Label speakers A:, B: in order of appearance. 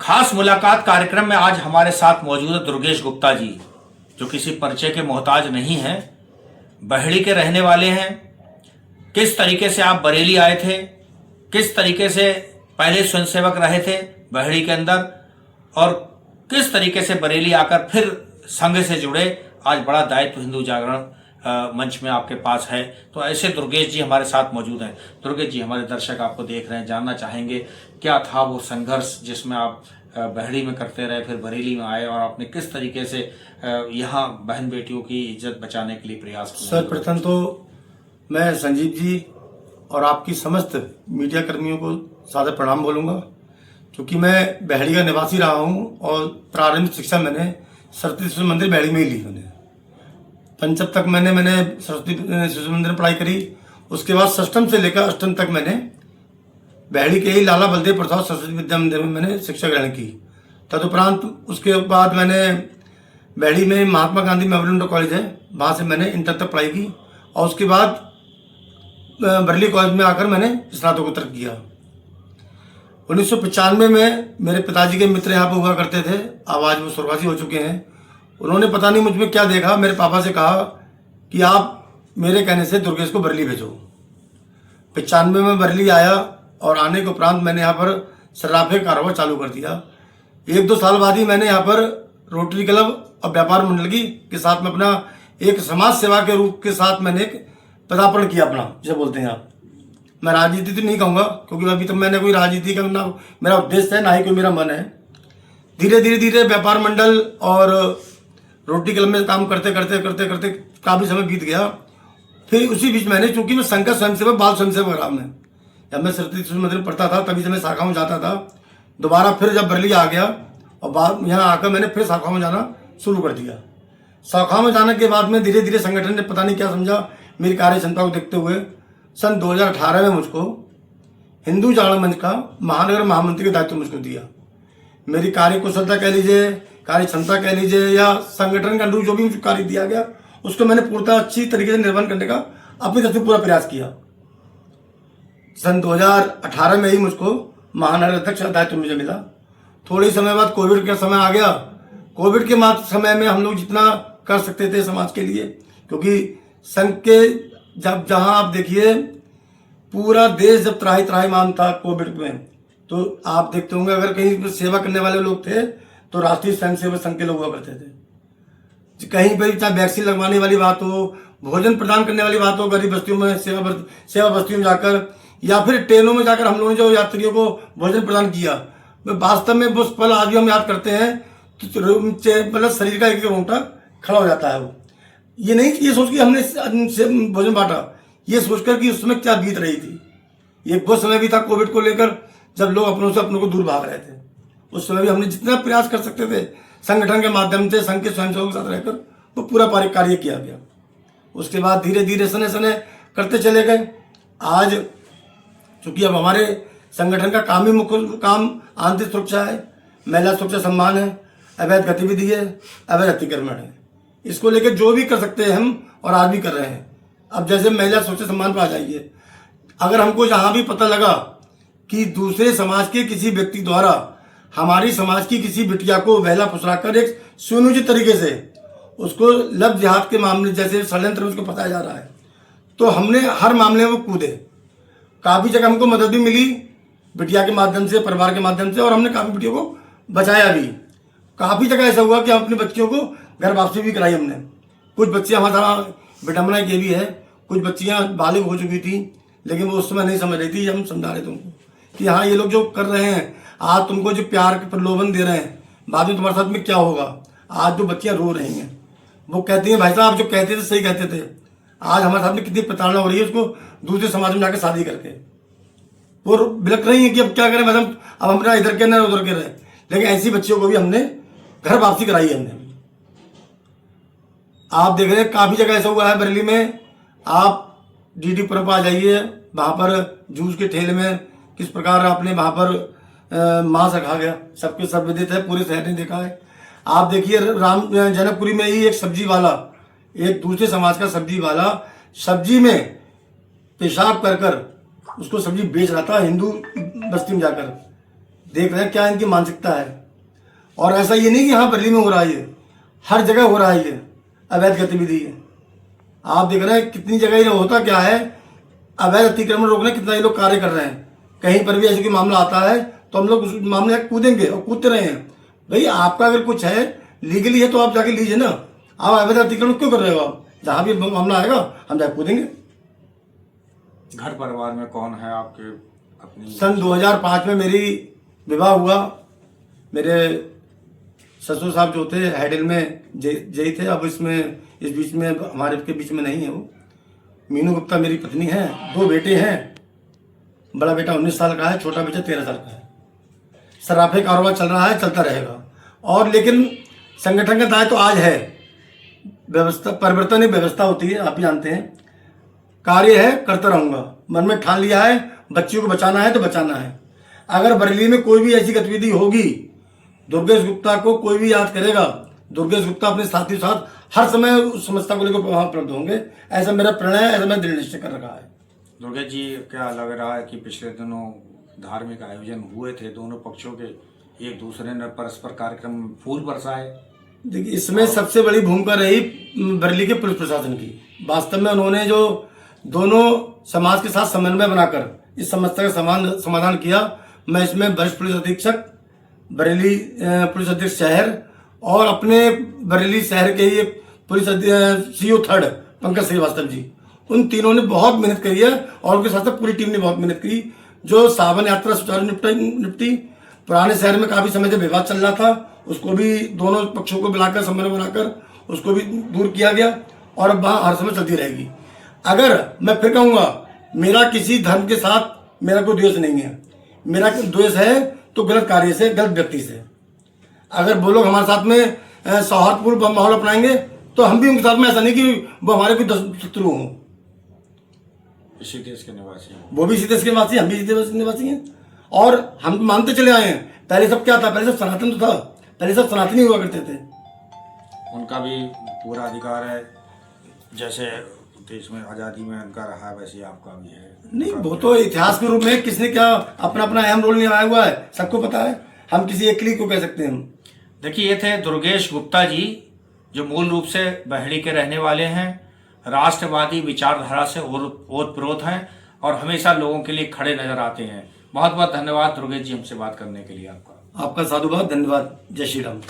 A: खास मुलाकात कार्यक्रम में आज हमारे साथ मौजूद है दुर्गेश गुप्ता जी, जो किसी परिचय के मोहताज नहीं हैं, बहेड़ी के रहने वाले हैं। किस तरीके से आप बरेली आए थे, किस तरीके से पहले स्वयंसेवक रहे थे बहेड़ी के अंदर, और किस तरीके से बरेली आकर फिर संघ से जुड़े, आज बड़ा दायित्व हिंदू जागरण मंच में आपके पास है। तो ऐसे दुर्गेश जी हमारे साथ मौजूद हैं। दुर्गेश जी, हमारे दर्शक आपको देख रहे हैं, जानना चाहेंगे क्या था वो संघर्ष जिसमें आप बहेड़ी में करते रहे, फिर बरेली में आए, और आपने किस तरीके से यहाँ बहन बेटियों की इज्जत बचाने के लिए प्रयास किया।
B: सर्वप्रथम तो मैं संजीव जी और आपकी समस्त मीडिया कर्मियों को सादर प्रणाम बोलूँगा, क्योंकि मैं बहेड़ी का निवासी रहा हूँ और प्रारंभिक शिक्षा मैंने सरस्वती शिशु मंदिर बहेड़ी में ही ली। मैंने पंचम तक मैंने सरस्वती शिशु मंदिर में पढ़ाई करी। उसके बाद षष्ठम से लेकर अष्टम तक मैंने बहेड़ी के ही लाला बलदेव प्रसाद सरस्वती विद्या मंदिर में मैंने शिक्षा ग्रहण की। तदुपरांत उसके बाद मैंने बहेड़ी में Mahatma Gandhi memorial inter college है, वहाँ से मैंने इंटर तक पढ़ाई की, और उसके बाद बरेली कॉलेज में आकर मैंने स्नातकोत्तर किया। 1995 में मेरे पिताजी के मित्र यहाँ पर हुआ करते थे, अब आज वो स्वर्गवासी हो चुके हैं। उन्होंने पता नहीं मुझ में क्या देखा, मेरे पापा से कहा कि आप मेरे कहने से दुर्गेश को बरेली भेजो। 95 में बरेली आया और आने के उपरांत मैंने यहाँ पर सर्राफे कारोबार चालू कर दिया। 1-2 साल बाद ही मैंने यहाँ पर रोटरी क्लब और व्यापार मंडल के साथ में अपना एक समाज सेवा के रूप के साथ मैंने एक पदार्पण किया अपना, जिसे बोलते हैं आप। मैं राजनीति तो नहीं कहूँगा, क्योंकि अभी तक मैंने कोई राजनीति का ना मेरा उद्देश्य है, ना ही कोई मेरा मन है। धीरे व्यापार मंडल और रोटरी क्लब में काम करते करते काफ़ी समय बीत गया। फिर उसी बीच मैंने, चूंकि मैं संघ का स्वयंसेवक, बाल स्वयंसेवक रहा मैं, जब मैं सरस्वती शिशु मंदिर में पढ़ता था तभी से मैं शाखाओं में जाता था। दोबारा फिर जब बरेली आ गया और बाद यहाँ आकर मैंने फिर शाखाओं में जाना शुरू कर दिया। शाखाओं में जाने के बाद में धीरे संगठन ने पता नहीं क्या समझा, मेरी कार्य क्षमता को देखते हुए सन 2018 में मुझको हिंदू जागरण मंच का महानगर महामंत्री का दायित्व मुझको दिया। मेरी कार्य कुशलता कह लीजिए, कार्य क्षमता कह लीजिए, या संगठन का अनुरूप जो भी मुझे कार्य दिया गया उसको मैंने पूर्णतः अच्छी तरीके से निर्वहन करने का अपनी तरफ से पूरा प्रयास किया। सन 2018 में ही मुझको महानगर अध्यक्ष का दायित्व मुझे मिला। थोड़े समय बाद कोविड का समय आ गया। कोविड के समय में हम लोग जितना कर सकते थे समाज के लिए, क्योंकि संघ के जहां आप देखिए पूरा देश जब त्राही था कोविड में, तो आप देखते होंगे अगर कहीं सेवा करने वाले लोग थे तो राष्ट्रीय स्वयंसेवक संघ के लोग हुआ करते थे। कहीं पर चाहे वैक्सीन लगवाने वाली बात हो, भोजन प्रदान करने वाली बात हो, गरीब बस्तियों में सेवा बस्तियों में जाकर, या फिर ट्रेनों में जाकर हम लोगों ने जो यात्रियों को भोजन प्रदान किया, वास्तव में वो पल आज भी हम याद करते हैं तो मतलब शरीर का एक रोंगटा खड़ा हो जाता है। वो ये सोच के हमने भोजन बांटा, ये सोचकर कि उस समय क्या बीत रही थी। ये वो समय भी था कोविड को लेकर जब लोग अपनों से अपनों को दूर भाग रहे थे। उस समय भी हमने जितना प्रयास कर सकते थे संगठन के माध्यम से, संघ के स्वयंसेवकों के साथ रहकर, वो पूरा कार्य किया गया। उसके बाद धीरे सने करते चले गए। आज चूंकि अब हमारे संगठन का काम ही मुख्य काम आंतरिक सुरक्षा है, महिला सुरक्षा सम्मान है, अवैध गतिविधि है, अवैध अतिक्रमण है। इसको लेकर जो भी कर सकते हैं हम, और आज भी कर रहे हैं। अब जैसे महिला सुरक्षा सम्मान पर आ जाइए, अगर हमको जहाँ भी पता लगा कि दूसरे समाज के किसी व्यक्ति द्वारा हमारी समाज की किसी बिटिया को बहला फुसलाकर एक सुनियोजित तरीके से उसको लव जिहाद के मामले जैसे षड्यंत्र उसको फंसाया जा रहा है, तो हमने हर मामले में वो कूदे। काफ़ी जगह हमको मदद भी मिली बिटिया के माध्यम से, परिवार के माध्यम से, और हमने काफ़ी बिटियों को बचाया भी। काफ़ी जगह ऐसा हुआ कि हम अपनी बच्चियों को घर वापसी भी कराई हमने। कुछ बच्चियाँ हमारा विडम्बना ये भी है, कुछ बच्चियाँ बालिग हो चुकी थी, लेकिन वो उस समय नहीं समझ रही थी। हम समझा रहे थे उनको कि हाँ, ये लोग जो कर रहे हैं, आज तुमको जो प्यार के प्रलोभन दे रहे हैं, बाद में तुम्हारे साथ में क्या होगा। आज जो बच्चियाँ रो रही हैं, वो कहती हैं भाई साहब आप जो कहते थे सही कहते थे, आज हमारे साथ में कितनी प्रताड़ना हो रही है, उसको दूसरे समाज में जाकर शादी करके वो बिलक रही है कि अब क्या करें मैडम, अब हम ना इधर के ना उधर के रहे। लेकिन ऐसी बच्चियों को भी हमने घर वापसी कराई है हमने। आप देख रहे हैं काफ़ी जगह ऐसा हुआ है बरेली में। आप DD पुरम पर आ जाइए, वहाँ पर जूस के ठेले में किस प्रकार आपने वहाँ पर मांस रखा गया, सबके सब विदित है, पूरे शहर ने देखा है। आप देखिए जनकपुरी में ही एक सब्जी वाला, एक दूसरे समाज का सब्जी वाला सब्जी में पेशाब कर उसको सब्जी बेच रहा था हिंदू बस्ती में जाकर। देख रहे हैं क्या इनकी मानसिकता है। और ऐसा ये नहीं कि हाँ बरेली में हो रहा है, ये हर जगह हो रहा है, ये अवैध गतिविधि है। आप देख रहे हैं कितनी जगह ये होता क्या है, अवैध अतिक्रमण रोकने कितना ये लोग कार्य कर रहे हैं। कहीं पर भी ऐसे कोई मामला आता है तो हम लोग उस मामले में कूदेंगे और कूदते रहे हैं। भाई आपका अगर कुछ है लीगली है तो आप जाके लीजिए ना, आप अवैध अतिक्रमण क्यों कर रहे हो? आप जहाँ भी मामला आएगा हम जाके कूदेंगे।
A: घर परिवार में कौन है आपके? अपनी
B: सन 2005 में मेरी विवाह हुआ। मेरे ससुर साहब जो थे हैडल में जय थे, अब इसमें इस बीच में हमारे के बीच में नहीं है वो। मीनू गुप्ता मेरी पत्नी है, 2 बेटे हैं। बड़ा बेटा 19 साल का है, छोटा बेटा 13 साल का है। सराफे कारोबार चल रहा है, चलता रहेगा। और लेकिन संगठन का दायित्व तो आज है। व्यवस्था परिवर्तन एक व्यवस्था होती है, आप भी जानते हैं। कार्य है, करता रहूंगा। मन में ठान लिया है, बच्चियों को बचाना है तो बचाना है। अगर बरेली में कोई भी ऐसी गतिविधि होगी, दुर्गेश गुप्ता को कोई भी याद करेगा, दुर्गेश गुप्ता अपने साथी साथ हर समय उस समस्या को लेकर वहां उपलब्ध होंगे। ऐसा मेरा प्रणय है, ऐसा मैंने दृढ़ निश्चय कर रखा है।
A: दुर्गेश जी, क्या लग रहा है कि पिछले दिनों धार्मिक आयोजन हुए थे, दोनों पक्षों के एक दूसरे ने परस्पर कार्यक्रम फूल बरसाए?
B: देखिए, इसमें सबसे बड़ी भूमिका रही बरेली के पुलिस प्रशासन की। वास्तव में उन्होंने जो दोनों समाज के साथ समन्वय बनाकर इस समस्या का समाधान किया। मैं इसमें वरिष्ठ पुलिस अधीक्षक बरेली, पुलिस अधीक्षक शहर और अपने बरेली शहर के ही पुलिस CO 3 पंकज श्रीवास्तव जी, उन तीनों ने बहुत मेहनत करी है और उनके साथ पूरी टीम ने बहुत मेहनत की। जो सावन यात्रा सुचारू निपटी। पुराने शहर में काफी समय से विवाद चल रहा था, उसको भी दोनों पक्षों को मिलाकर समन्वय बनाकर उसको भी दूर किया गया और अब वहां हर समय चलती रहेगी। अगर मैं फिर कहूंगा, मेरा किसी धर्म के साथ मेरा कोई द्वेष नहीं है। मेरा द्वेष है तो गलत कार्य से, गलत व्यक्ति से। अगर वो लोग हमारे साथ में सौहार्दपूर्ण माहौल अपनाएंगे तो हम भी उनके साथ में, ऐसा नहीं कि वो हमारे कोई शत्रु हों।
A: इसी देश के निवासी हैं,
B: वो भी इसी देश के निवासी, हम भी इसी देश के निवासी हैं। और हम मानते चले आए हैं। पहले सब क्या था? पहले सब सनातन तो था, पहले सब सनातनी हुआ करते थे।
A: उनका भी पूरा अधिकार है, जैसे देश में आज़ादी में उनका रहा है वैसे आपका भी है।
B: नहीं, वो तो इतिहास के रूप में किसने क्या अपना अपना अहम रोल निभाया हुआ है, सबको पता है। हम किसी एक को कह सकते हैं हम।
A: देखिए, ये थे दुर्गेश गुप्ता जी, जो मूल रूप से बहेड़ी के रहने वाले हैं, राष्ट्रवादी विचारधारा से ओतप्रोत हैं और हमेशा लोगों के लिए खड़े नजर आते हैं। बहुत बहुत धन्यवाद दुर्गेश जी हमसे बात करने के लिए। आपका
B: साधुवाद, धन्यवाद। जय श्री राम।